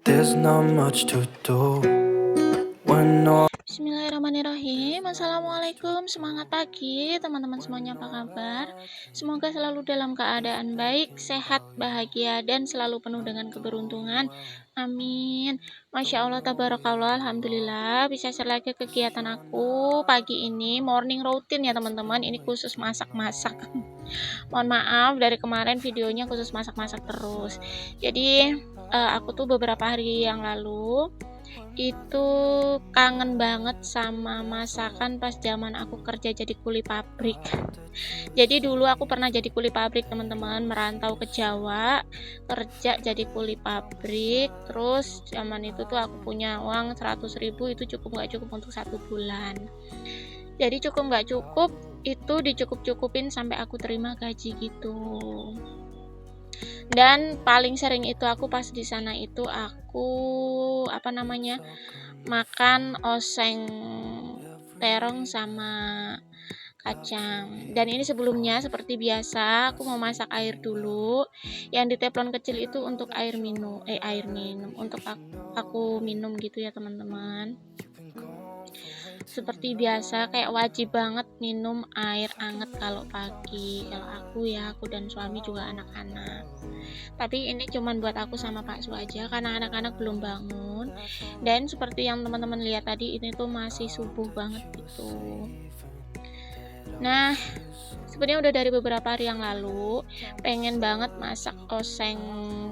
There's not much to do when all Bismillahirrahmanirrahim. Assalamualaikum, semangat pagi teman-teman semuanya, apa kabar? Semoga selalu dalam keadaan baik, sehat, bahagia, dan selalu penuh dengan keberuntungan. Amin. Masya Allah, tabarakallah, alhamdulillah bisa share lagi kegiatan aku pagi ini, morning routine ya teman-teman. Ini khusus masak-masak. Mohon maaf dari kemarin videonya khusus masak-masak terus. Jadi aku tuh beberapa hari yang lalu itu kangen banget sama masakan pas zaman aku kerja jadi kuli pabrik. Jadi dulu aku pernah jadi kuli pabrik teman-teman, merantau ke Jawa, kerja jadi kuli pabrik. Terus zaman itu tuh aku punya uang 100.000, itu cukup nggak cukup untuk 1 bulan. Jadi cukup nggak cukup, itu dicukup-cukupin sampai aku terima gaji gitu. Dan paling sering itu aku pas di sana itu aku makan oseng terong sama kacang. Dan ini sebelumnya seperti biasa aku mau masak air dulu. Yang di teflon kecil itu untuk air minum untuk aku minum gitu ya teman-teman. Seperti biasa kayak wajib banget minum air anget kalau pagi. Kalau aku dan suami juga anak-anak. Tapi ini cuman buat aku sama Pak Su aja karena anak-anak belum bangun. Dan seperti yang teman-teman lihat tadi, ini tuh masih subuh banget gitu. Nah, sebenarnya udah dari beberapa hari yang lalu pengen banget masak oseng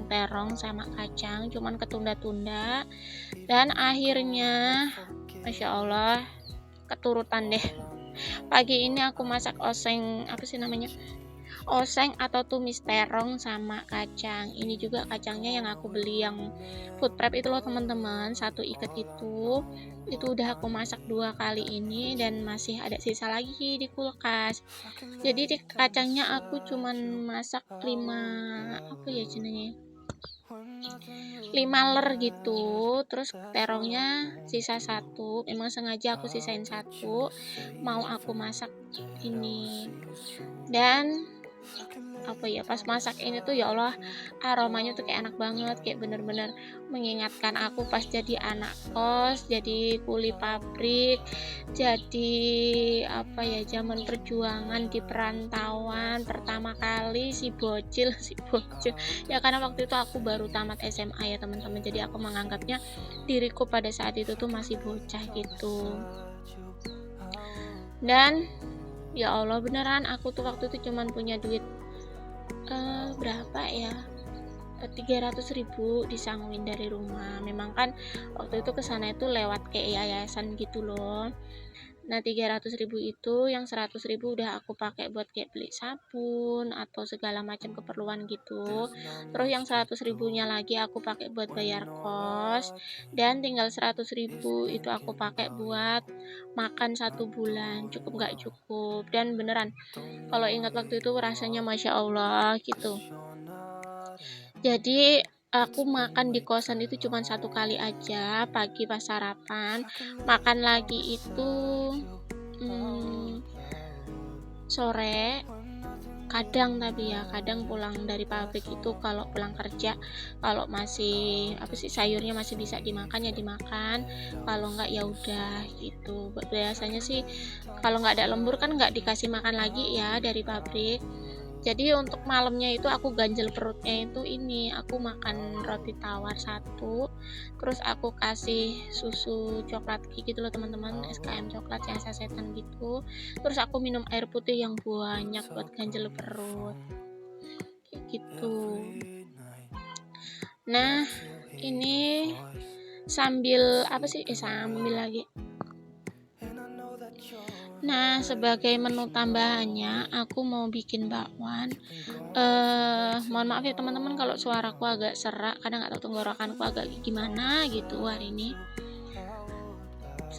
terong sama kacang, cuman ketunda-tunda. Dan akhirnya Masya Allah keturutan deh. Pagi ini aku masak oseng oseng atau tumis terong sama kacang. Ini juga kacangnya yang aku beli yang food prep itu loh teman-teman, 1 ikat itu udah aku masak 2 kali ini dan masih ada sisa lagi di kulkas. Jadi di kacangnya aku cuman masak 5 ler gitu. Terus terongnya sisa 1, memang sengaja aku sisain 1 mau aku masak ini. Dan pas masak ini tuh ya Allah, aromanya tuh kayak enak banget, kayak bener-bener mengingatkan aku pas jadi anak kos, jadi kuli pabrik, jadi zaman perjuangan di perantauan pertama kali si bocil ya, karena waktu itu aku baru tamat SMA ya teman-teman, jadi aku menganggapnya diriku pada saat itu tuh masih bocah gitu. Dan ya Allah, beneran aku tuh waktu itu cuman punya duit berapa ya, 300.000 disangguin dari rumah. Memang kan waktu itu kesana itu lewat kayak yayasan gitu loh. Nah 300.000 itu yang 100.000 udah aku pakai buat kayak beli sabun atau segala macam keperluan gitu. Terus yang 100.000-nya lagi aku pakai buat bayar kos, dan tinggal 100.000 itu aku pakai buat makan 1 bulan. Cukup nggak cukup? Dan beneran kalau ingat waktu itu rasanya Masya Allah gitu. Jadi aku makan di kosan itu cuma 1 kali aja, pagi pas sarapan. Makan lagi itu sore, kadang pulang dari pabrik itu kalau pulang kerja, kalau masih sayurnya masih bisa dimakan ya dimakan, kalau enggak ya udah gitu. Biasanya sih kalau nggak ada lembur kan nggak dikasih makan lagi ya dari pabrik. Jadi untuk malamnya itu aku ganjel perutnya itu ini, aku makan roti tawar 1, terus aku kasih susu coklat gitu loh teman-teman, SKM coklat yang sasetan gitu. Terus aku minum air putih yang banyak buat ganjel perut. Kayak gitu. Nah, ini sambil lagi. Nah, sebagai menu tambahannya aku mau bikin bakwan. Mohon maaf ya teman-teman kalau suaraku agak serak, kadang nggak tahu tenggorokanku agak gimana gitu hari ini.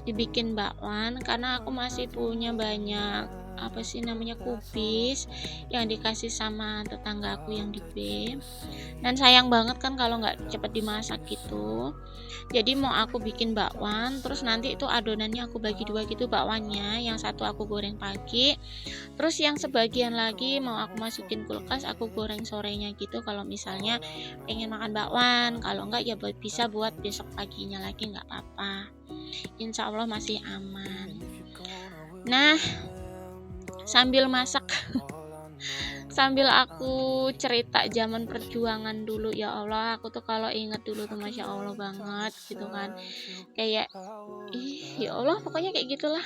Dibikin bakwan karena aku masih punya banyak apa sih namanya, kubis yang dikasih sama tetangga aku yang di BEM. Dan sayang banget kan kalau nggak cepet dimasak gitu. Jadi mau aku bikin bakwan, terus nanti itu adonannya aku bagi dua gitu bakwannya, yang satu aku goreng pagi, terus yang sebagian lagi mau aku masukin kulkas, aku goreng sorenya gitu kalau misalnya pengen makan bakwan, kalau enggak ya bisa buat besok paginya lagi nggak apa-apa. Insya Allah masih aman. Nah, sambil masak sambil aku cerita zaman perjuangan dulu, ya Allah, aku tuh kalau inget dulu tuh Masya Allah banget gitu kan. Kayak, ya Allah, pokoknya kayak gitulah.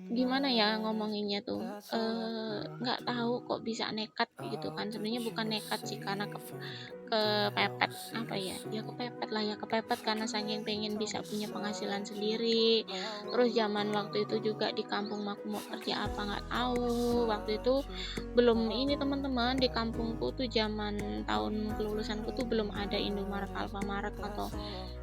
Gimana ya ngomonginnya tuh, nggak tahu kok bisa nekat gitu kan. Sebenarnya bukan nekat sih, karena kepepet, apa ya kepepet lah ya, kepepet karena saking pengen bisa punya penghasilan sendiri. Terus zaman waktu itu juga di kampung aku mau kerja apa nggak tahu. Waktu itu belum ini teman-teman, di kampungku tuh zaman tahun kelulusanku tuh belum ada Indomaret, Alfamaret atau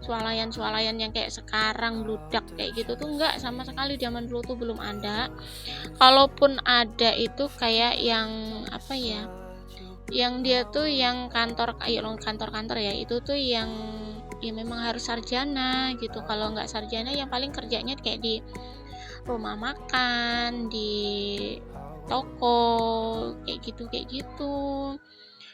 swalayan-swalayan yang kayak sekarang bludak kayak gitu tuh enggak, sama sekali zaman dulu tuh belum ada. Kalaupun ada itu kayak yang apa ya, yang dia tuh yang kantor-kantor ya, itu tuh yang ya memang harus sarjana gitu. Kalau nggak sarjana yang paling kerjanya kayak di rumah makan, di toko, kayak gitu.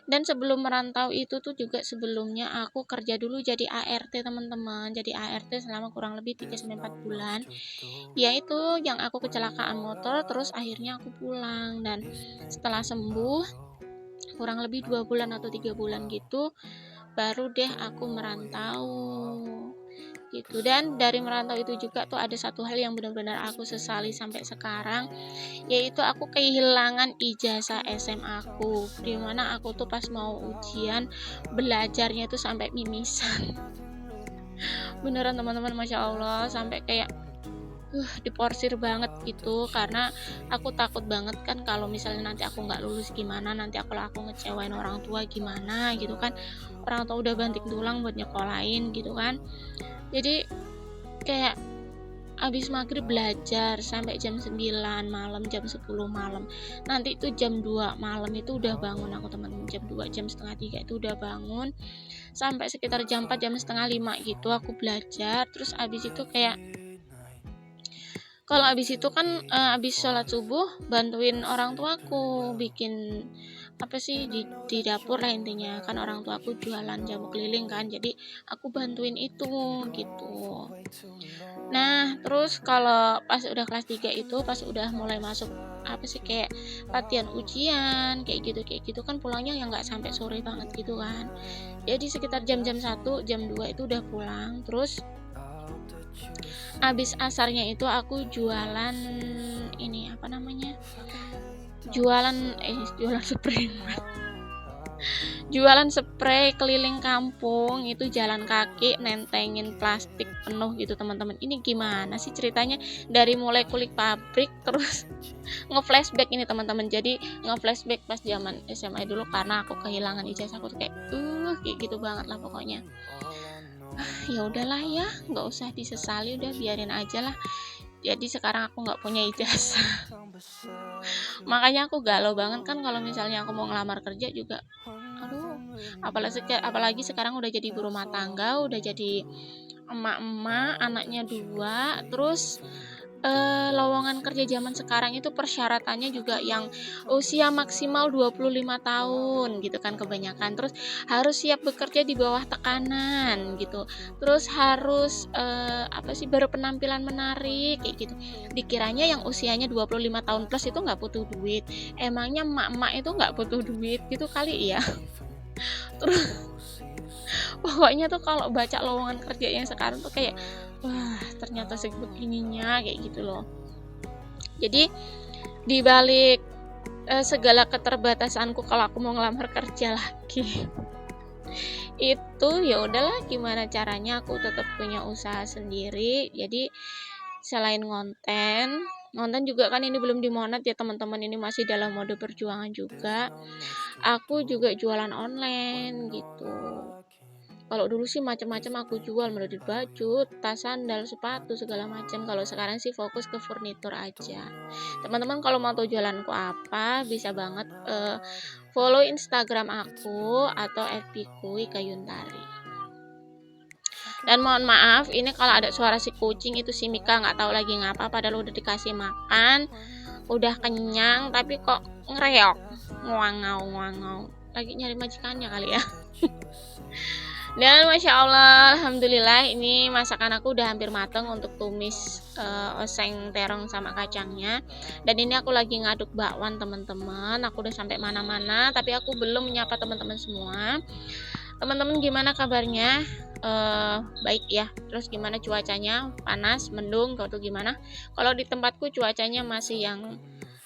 Dan sebelum merantau itu tuh juga sebelumnya aku kerja dulu jadi ART teman-teman. Jadi ART selama kurang lebih 3 sampai 4 bulan. Ya itu yang aku kecelakaan motor, terus akhirnya aku pulang. Dan setelah sembuh kurang lebih 2 bulan atau 3 bulan gitu, baru deh aku merantau gitu. Dan dari merantau itu juga tuh ada satu hal yang benar-benar aku sesali sampai sekarang, yaitu aku kehilangan ijazah SMA aku, dimana aku tuh pas mau ujian belajarnya tuh sampai mimisan. Beneran teman-teman, Masya Allah, sampai kayak diporsir banget gitu, karena aku takut banget kan kalau misalnya nanti aku nggak lulus gimana, nanti kalau aku ngecewain orang tua gimana gitu kan. Orang tua udah banting tulang buat nyekolahin gitu kan. Jadi kayak abis maghrib belajar sampai jam 9 malam, jam 10 malam. Nanti itu jam 2 malam itu udah bangun aku teman-teman, jam 2, jam setengah 3 itu udah bangun. Sampai sekitar jam 4, jam setengah 5 gitu aku belajar. Terus abis itu kayak, kalau abis itu kan abis sholat subuh bantuin orang tuaku bikin apa sih di dapur lah intinya, kan orang tuaku jualan jamu keliling kan, jadi aku bantuin itu gitu. Nah, terus kalau pas udah kelas 3 itu, pas udah mulai masuk apa sih kayak latihan ujian kayak gitu kan, pulangnya yang nggak sampai sore banget gitu kan. Jadi sekitar jam-jam 1, jam 2 itu udah pulang. Terus abis asarnya itu aku jualan ini apa namanya? Jualan spray. Jualan spray keliling kampung, itu jalan kaki nentengin plastik penuh gitu teman-teman. Ini gimana sih ceritanya, dari mulai kulik pabrik terus nge-flashback ini teman-teman. Jadi nge-flashback pas zaman SMA dulu, karena aku kehilangan ijazah, aku tuh kayak gitu banget lah pokoknya. Ya udahlah ya, nggak usah disesali, udah biarin aja lah. Jadi sekarang aku nggak punya ijazah. Makanya aku galau banget kan kalau misalnya aku mau ngelamar kerja juga. Aduh, apalagi sekarang udah jadi ibu rumah tangga, udah jadi emak-emak, anaknya 2, terus lowongan kerja zaman sekarang itu persyaratannya juga yang usia maksimal 25 tahun gitu kan kebanyakan. Terus harus siap bekerja di bawah tekanan gitu. Terus harus berpenampilan menarik kayak gitu. Dikiranya yang usianya 25 tahun plus itu nggak butuh duit. Emangnya emak-emak itu nggak butuh duit gitu kali ya. Terus pokoknya tuh kalau baca lowongan kerja yang sekarang tuh kayak, wah ternyata sebegininya kayak gitu loh. Jadi di balik segala keterbatasanku kalau aku mau ngelamar kerja lagi itu ya udahlah, gimana caranya aku tetap punya usaha sendiri. Jadi selain ngonten juga kan ini belum dimonat ya teman-teman, ini masih dalam mode perjuangan juga. Aku juga jualan online gitu. Kalau dulu sih macam-macam aku jual, mulai dari baju, tas, sandal, sepatu, segala macam. Kalau sekarang sih fokus ke furnitur aja. Teman-teman kalau mau tahu jualanku apa, bisa banget follow Instagram aku atau FB-ku Ika Yuntari. Dan mohon maaf, ini kalau ada suara si kucing itu si Mika nggak tahu lagi ngapa, padahal udah dikasih makan, udah kenyang, tapi kok ngereok, ngwangau, lagi nyari majikannya kali ya. Dan masya Allah, alhamdulillah ini masakan aku udah hampir mateng untuk tumis oseng terong sama kacangnya. Dan ini aku lagi ngaduk bakwan teman-teman. Aku udah sampai mana-mana, tapi aku belum menyapa teman-teman semua. Teman-teman gimana kabarnya? Baik ya. Terus gimana cuacanya? Panas, mendung, atau gimana? Kalau di tempatku cuacanya masih yang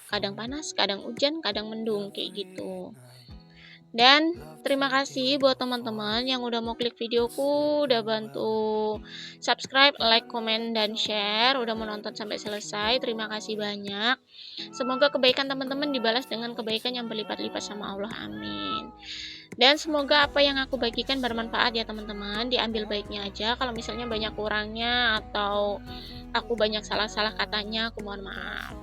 kadang panas, kadang hujan, kadang mendung kayak gitu. Dan terima kasih buat teman-teman yang udah mau klik videoku, udah bantu subscribe, like, komen, dan share, udah menonton sampai selesai. Terima kasih banyak. Semoga kebaikan teman-teman dibalas dengan kebaikan yang berlipat-lipat sama Allah. Amin. Dan semoga apa yang aku bagikan bermanfaat ya teman-teman. Diambil baiknya aja. Kalau misalnya banyak kurangnya atau aku banyak salah-salah katanya, aku mohon maaf.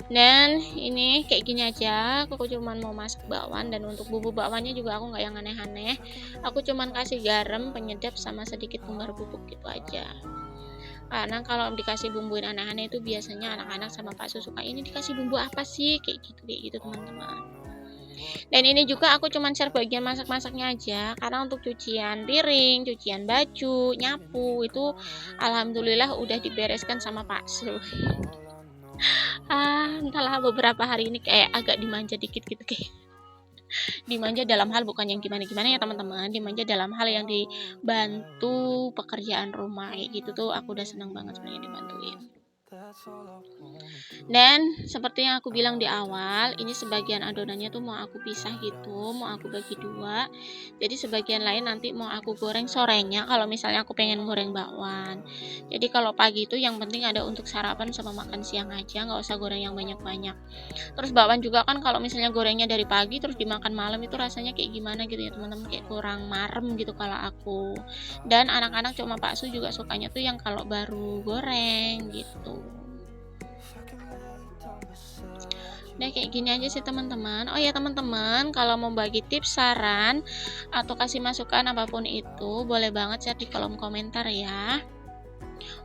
Dan ini kayak gini aja, aku cuman mau masak bakwan, dan untuk bumbu bakwannya juga aku nggak yang aneh-aneh. Aku cuman kasih garam, penyedap, sama sedikit bumbu bubuk gitu aja. Karena kalau dikasih bumbuin aneh-aneh itu biasanya anak-anak sama Pak Su suka, ini dikasih bumbu apa sih, kayak gitu teman-teman. Dan ini juga aku cuman share bagian masak-masaknya aja, karena untuk cucian piring, cucian baju, nyapu itu alhamdulillah udah dibereskan sama Pak Su. Entahlah beberapa hari ini kayak agak dimanja dikit gitu, kayak dimanja dalam hal bukan yang gimana-gimana ya teman-teman, dimanja dalam hal yang dibantu pekerjaan rumah kayak gitu tuh aku udah senang banget sebenarnya dibantuin. Dan seperti yang aku bilang di awal, ini sebagian adonannya tuh mau aku pisah gitu, mau aku bagi dua. Jadi sebagian lain nanti mau aku goreng sorenya kalau misalnya aku pengen goreng bakwan. Jadi kalau pagi itu yang penting ada untuk sarapan sama makan siang aja, nggak usah goreng yang banyak-banyak. Terus bakwan juga kan kalau misalnya gorengnya dari pagi terus dimakan malam itu rasanya kayak gimana gitu ya teman-teman, kayak kurang marem gitu kalau aku. Dan anak-anak cuma Pak Su juga sukanya tuh yang kalau baru goreng gitu. Nah kayak gini aja sih teman-teman. Oh ya teman-teman, kalau mau bagi tips, saran, atau kasih masukan apapun itu, boleh banget share di kolom komentar ya.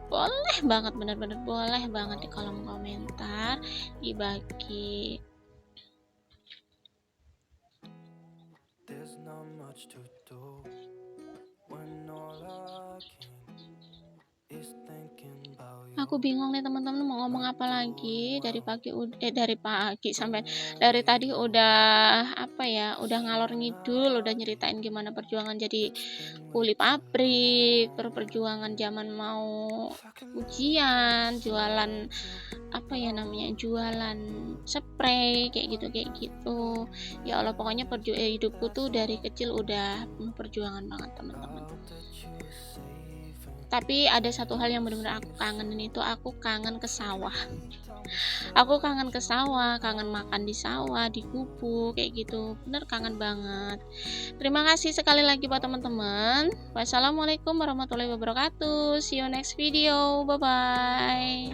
Boleh banget, bener-bener boleh banget di kolom komentar dibagi. There's not much to do when all I can is thinking about you. Aku bingung nih teman-teman mau ngomong apa lagi. Dari pagi sampai dari tadi udah apa ya, udah ngalor ngidul, udah nyeritain gimana perjuangan jadi kuli pabrik, perjuangan zaman mau ujian, jualan apa ya namanya, jualan spray kayak gitu. Ya Allah, pokoknya hidupku tuh dari kecil udah perjuangan banget teman-teman. Tapi ada satu hal yang benar-benar aku kangenin, itu aku kangen ke sawah. Aku kangen ke sawah, kangen makan di sawah, di gubuk kayak gitu. Bener kangen banget. Terima kasih sekali lagi buat teman-teman. Wassalamualaikum warahmatullahi wabarakatuh. See you next video. Bye bye.